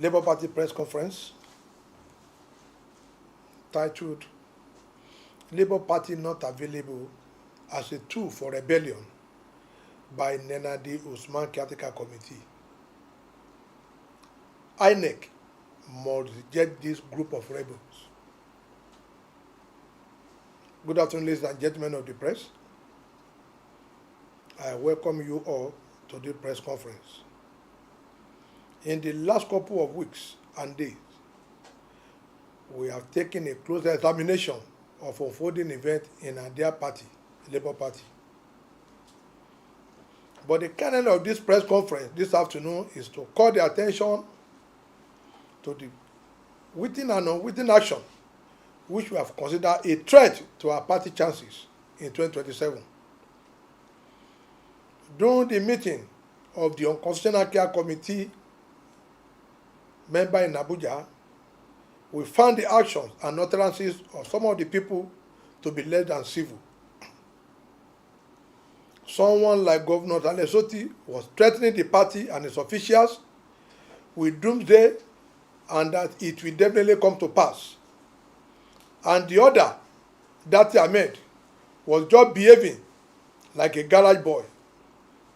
Labour Party press conference titled Labour Party Not Available as a Tool for Rebellion by Nenadi Usman Caretaker Committee. INEC must reject this group of rebels. Good afternoon, ladies and gentlemen of the press. I welcome you all to the press conference. In the last couple of weeks and days, we have taken a closer examination of unfolding events in our dear party, Labour Party. But the kernel of this press conference this afternoon is to call the attention to the witting and unwitting action which we have considered a threat to our party chances in 2027. During the meeting of the Unconstitutional Care Committee member in Abuja, we found the actions and utterances of some of the people to be less than civil. Someone like Governor Otti was threatening the party and its officials with doomsday and that it will definitely come to pass. And the other, Datti Ahmed, was just behaving like a garage boy,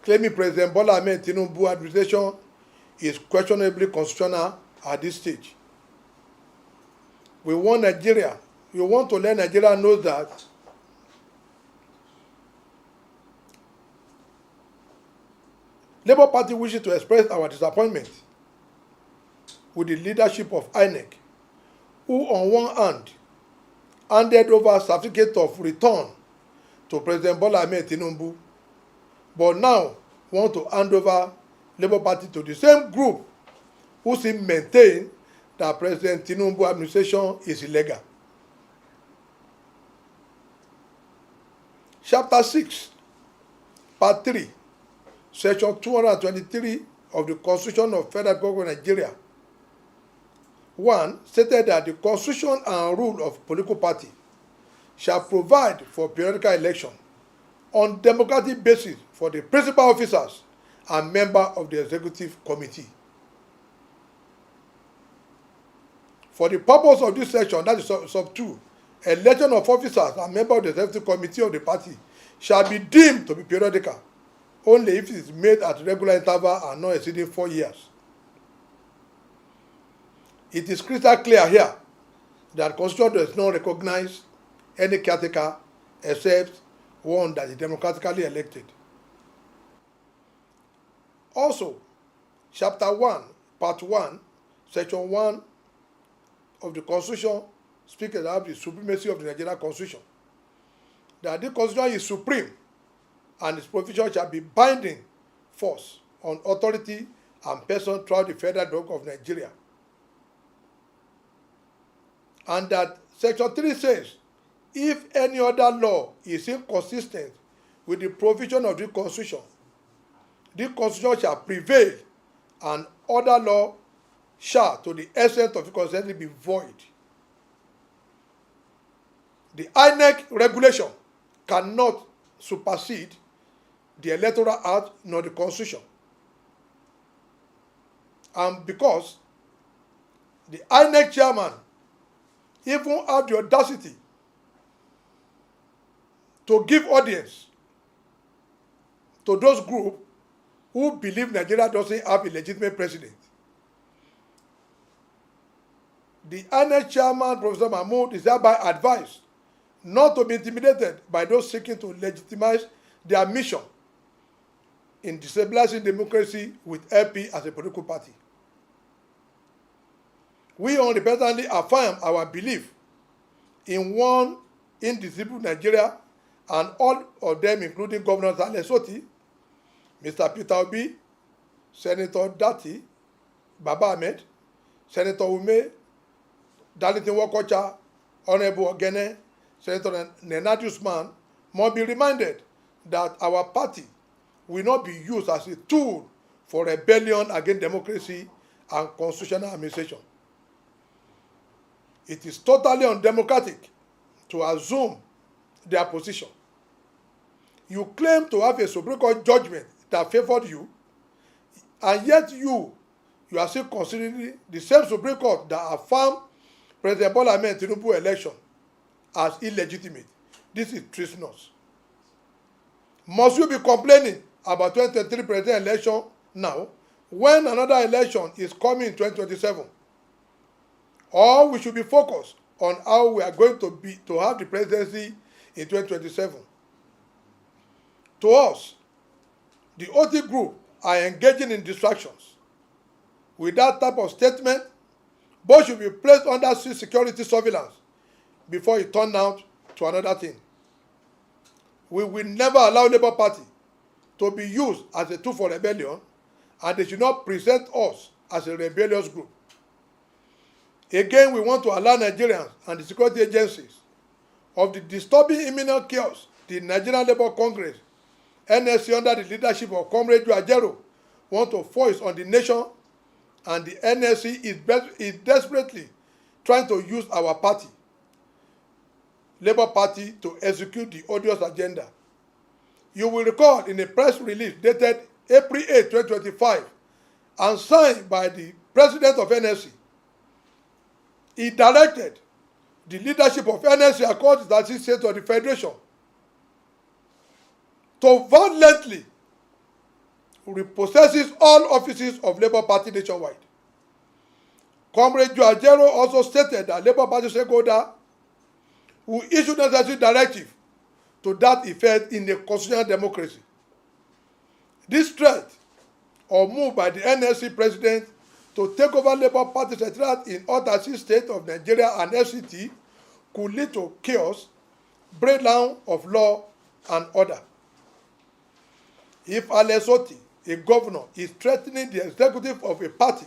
claiming President Bola Ahmed Tinubu administration is questionably constitutional at this stage. We want to let Nigeria know that Labour Party wishes to express our disappointment with the leadership of INEC, who on one hand handed over certificate of return to President Bola Ahmed Tinubu, but now want to hand over Labour Party to the same group who still maintain that President Tinubu administration is illegal. Chapter 6, Part 3, Section 223 of the Constitution of Federal Government of Nigeria 1 stated that the Constitution and rule of political party shall provide for periodical election on democratic basis for the principal officers and members of the executive committee. For the purpose of this section, that is sub 2, election of officers and members of the executive committee of the party shall be deemed to be periodical only if it is made at regular interval and not exceeding 4 years. It is crystal clear here that Constitution does not recognize any caretaker except one that is democratically elected. Also, Chapter 1, Part 1, Section 1 of the Constitution speaks about the supremacy of the Nigerian Constitution. That the Constitution is supreme and its provision shall be binding force on authority and person throughout the Federal Republic of Nigeria. And that Section 3 says, if any other law is inconsistent with the provision of the Constitution shall prevail and other law shall, to the extent of inconsistency, be void. The INEC regulation cannot supersede the Electoral Act nor the Constitution. And because the INEC chairman even had the audacity to give audience to those groups who believe Nigeria doesn't have a legitimate president. The INEC chairman, Professor Mahmoud, is thereby advised not to be intimidated by those seeking to legitimize their mission in destabilizing democracy with LP as a political party. We unrepentantly affirm our belief in one indivisible Nigeria, and all of them, including Governor Otti, Mr. Peterobi, Senator Datti, Baba Ahmed, Senator Ume, Darlington Wakocha, Honorable Ogene, Senator Nenadi Usman, must be reminded that our party will not be used as a tool for rebellion against democracy and constitutional administration. It is totally undemocratic to assume their position. You claim to have a Supreme Court judgment that favored you, and yet you you are still considering the same Supreme Court that affirmed President Bola Ahmed Tinubu election as illegitimate. This is treasonous. Must you be complaining about 2023 president election now when another election is coming in 2027? Or we should be focused on how we are going to have the presidency in 2027. To us, the Otti group are engaging in distractions. With that type of statement, both should be placed under security surveillance before it turns out to another thing. We will never allow Labour Party to be used as a tool for rebellion, and they should not present us as a rebellious group. Again, we want to allow Nigerians and the security agencies of the disturbing imminent chaos the Nigerian Labour Congress, NSC, under the leadership of Comrade Ajero, want to force on the nation, and the NSC is desperately trying to use our party, Labour Party, to execute the odious agenda. You will recall in a press release dated April 8, 2025, and signed by the president of NSC, he directed the leadership of NSC across the 36 states of the Federation to violently repossess all offices of Labour Party nationwide. Comrade Ajero also stated that Labour Party stakeholder will issue necessary directive to that effect in a constitutional democracy. This threat or move by the NSC president to take over Labour Party secretariat in all 36 states of Nigeria and FCT could lead to chaos, breakdown of law and order. If Otti, a governor, is threatening the executive of a party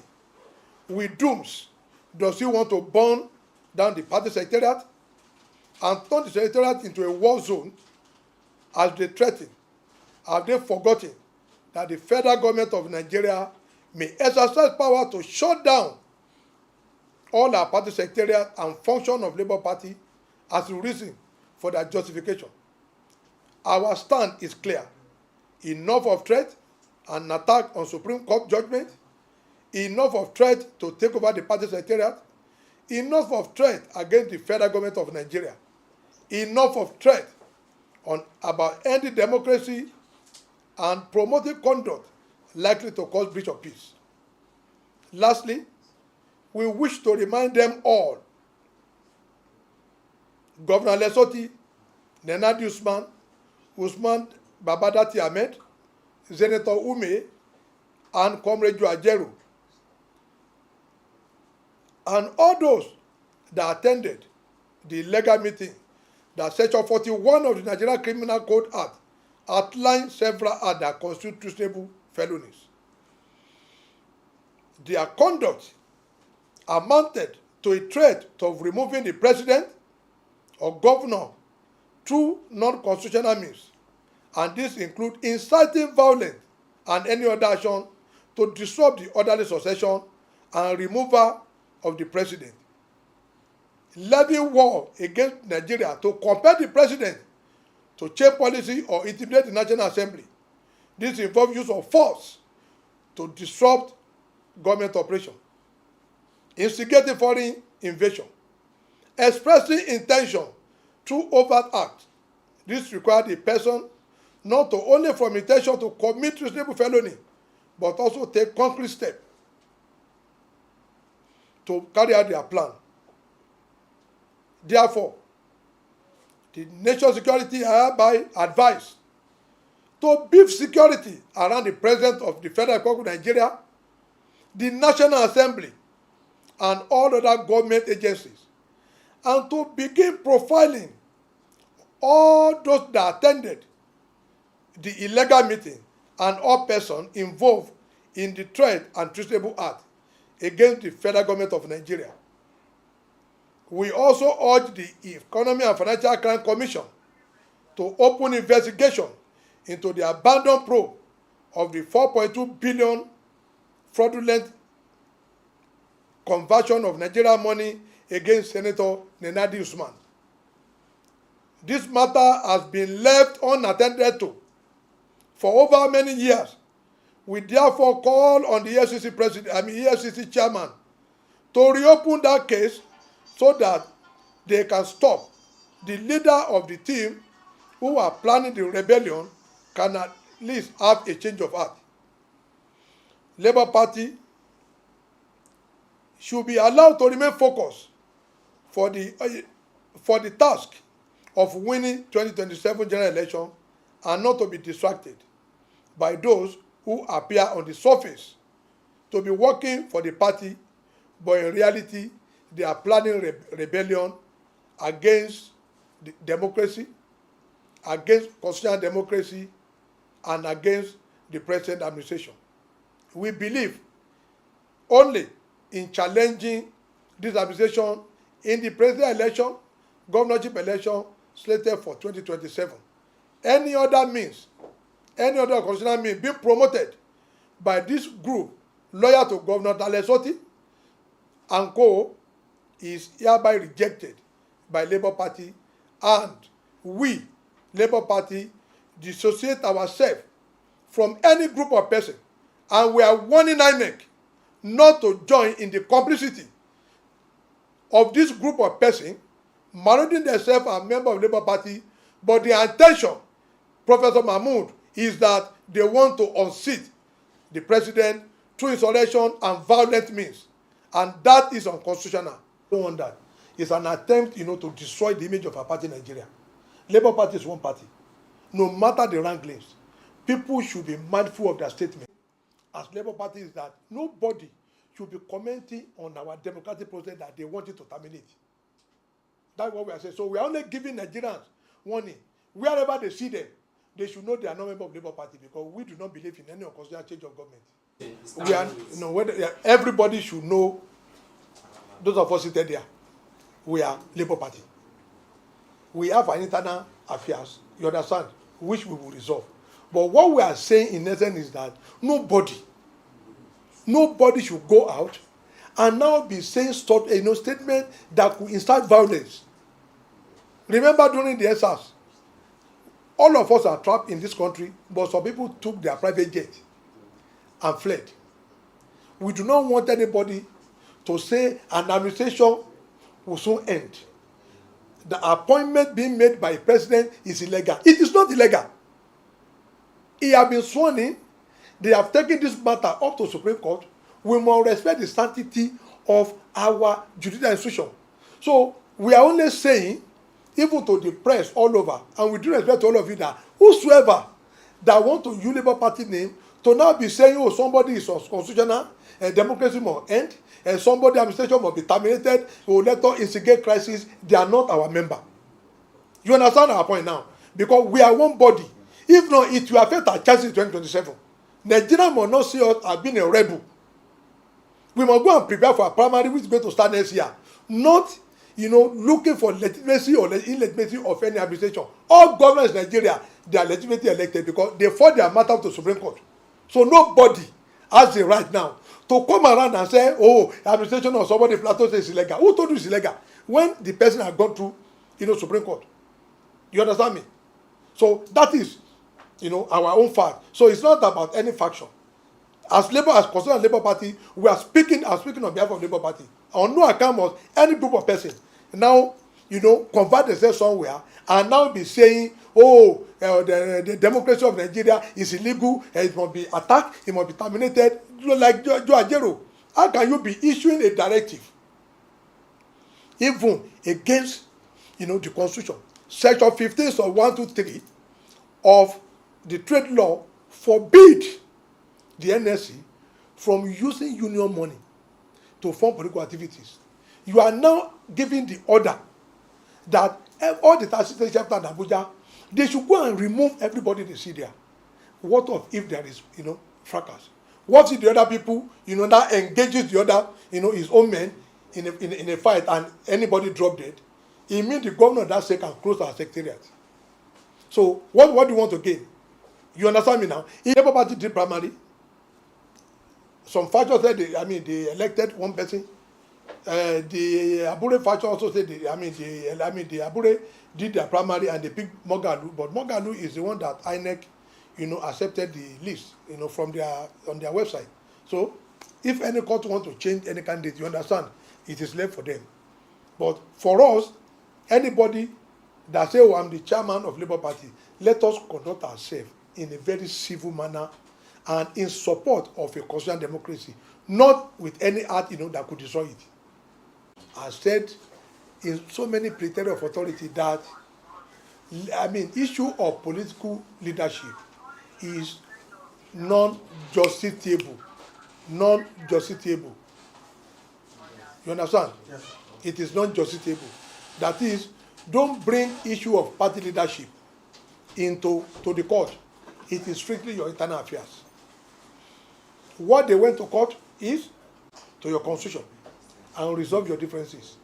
with dooms, does he want to burn down the party secretariat and turn the secretariat into a war zone as they threaten? Have they forgotten that the federal government of Nigeria may exercise power to shut down all our party secretariat and function of Labour Party as a reason for their justification? Our stand is clear. Enough of threat and attack on Supreme Court judgment. Enough of threat to take over the party secretariat. Enough of threat against the federal government of Nigeria. Enough of threat about ending democracy and promoting conduct likely to cause breach of peace. Lastly, we wish to remind them all, Governor Lesoti, Nenadi Usman Babadati Ahmed, Senator Ume, and Comrade Ajero, and all those that attended the legal meeting that Section 41 of the Nigerian Criminal Code Act outlined several acts that constitute treasonable felonies. Their conduct amounted to a threat of removing the president or governor through non-constitutional means, and this includes inciting violence and any other action to disrupt the orderly succession and removal of the president. Levying war against Nigeria to compel the president to change policy or intimidate the National Assembly. This involves use of force to disrupt government operation. Instigating foreign invasion. Expressing intention through overt acts. This requires a person not to only from intention to commit treasonable felony, but also take concrete steps to carry out their plan. Therefore, the national security are hereby advised to beef security around the President of the Federal Republic of Nigeria, the National Assembly, and all other government agencies, and to begin profiling all those that attended the illegal meeting and all persons involved in the threat and treasonable act against the federal government of Nigeria. We also urge the Economic and Financial Crime Commission to open investigation into the abandoned probe of the 4.2 billion fraudulent conversion of Nigerian money against Senator Nenadi Usman. This matter has been left unattended to for over many years We therefore call on the EFCC chairman to reopen that case so that they can stop. The leader of the team who are planning the rebellion can at least have a change of heart. Labour Party should be allowed to remain focused for the task of winning 2027 general election and not to be distracted by those who appear on the surface to be working for the party, but in reality, they are planning rebellion against the democracy, against constitutional democracy, and against the present administration. We believe only in challenging this administration in the presidential election, governorship election slated for 2027. Any other constitutional means being promoted by this group loyal to Governor Otti and co is hereby rejected by Labour Party, and we, Labour Party, dissociate ourselves from any group of persons, and we are warning INEC not to join in the complicity of this group of persons marrying themselves as members of Labour Party, but the intention, Professor Mahmood, is that they want to unseat the president through insurrection and violent means, and that is unconstitutional. Don't want that. It's an attempt, to destroy the image of our party in Nigeria. Labour Party is one party. No matter the wranglings, people should be mindful of their statement. As Labour Party is that nobody should be commenting on our democratic process that they want it to terminate. That's what we are saying. So we are only giving Nigerians warning. Wherever they see them, they should know they are not members of Labour Party, because we do not believe in any unconstitutional change of government. Everybody should know, those of us seated there, we are Labour Party. We have our internal affairs, you understand, which we will resolve. But what we are saying in essence is that nobody should go out and now be saying statement that could incite violence. Remember during the SARS, all of us are trapped in this country, but some people took their private jet and fled. We do not want anybody to say an administration will soon end. The appointment being made by the president is illegal. It is not illegal. He has been sworn in. They have taken this matter up to Supreme Court. We must respect the sanctity of our judicial institution. So we are only saying, even to the press all over, and we do respect to all of you, that whosoever that want to use Labour Party name to now be saying, oh, somebody is unconstitutional, and democracy must end, and somebody administration must be terminated, or let us instigate crisis, they are not our member. You understand our point now? Because we are one body. If not, it will affect our chances in 2027. Nigeria must not see us as being a rebel. We must go and prepare for a primary which is going to start next year. Not, looking for legitimacy or illegitimacy of any administration. All governors in Nigeria, they are legitimately elected because they fought their matter to the Supreme Court. So nobody has the right now to come around and say, oh, administration or somebody plateau says it's illegal. Who told you it's illegal? When the person has gone through, Supreme Court. You understand me? So that is, our own fact. So it's not about any faction. As concerned Labour Party, we are speaking on behalf of Labour Party. On no account must any group of persons now, convert themselves somewhere and now be saying, oh, the democracy of Nigeria is illegal, it must be attacked, it must be terminated. Like Joe Ajero, how can you be issuing a directive even against, the Constitution? Section 15 of 123 of the trade law forbid the NSC from using union money to fund political activities. You are now giving the order that all the taxi chapter in Abuja, they should go and remove everybody they see there. What if there is, fracas? What if the other people, that engages the other, his own men in a fight and anybody drop dead? It means the governor of that state can close our secretariat. So what do you want to gain? You understand me now? If Labour Party did primary, some factions said they elected one person. The Abure faction also said the Abure did their primary and they picked Mogalu, but Mogalu is the one that INEC, accepted the list, from on their website. So if any court want to change any candidate, you understand, it is left for them. But for us, anybody that say, oh, I'm the chairman of Labour Party, let us conduct ourselves in a very civil manner and in support of a constitutional democracy, not with any act that could destroy it. I said in so many plenary of authority that, issue of political leadership is non-justiciable. Non-justiciable. You understand? Yes. It is non-justiciable. That is, don't bring issue of party leadership to the court. It is strictly your internal affairs. What they went to court is to your constitution and resolve your differences.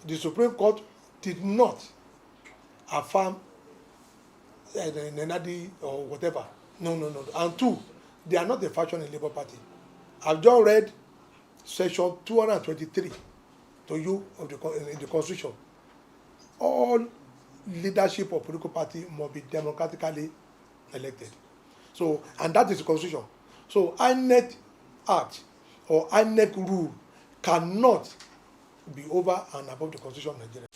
The Supreme Court did not affirm Nenadi or whatever. No. And two, they are not a faction in Labour Party. I've just read section 223 to you of in the Constitution. All leadership of political party must be democratically elected. So, and that is the Constitution. So, INEC Act or INEC rule cannot be over and above the Constitution of Nigeria.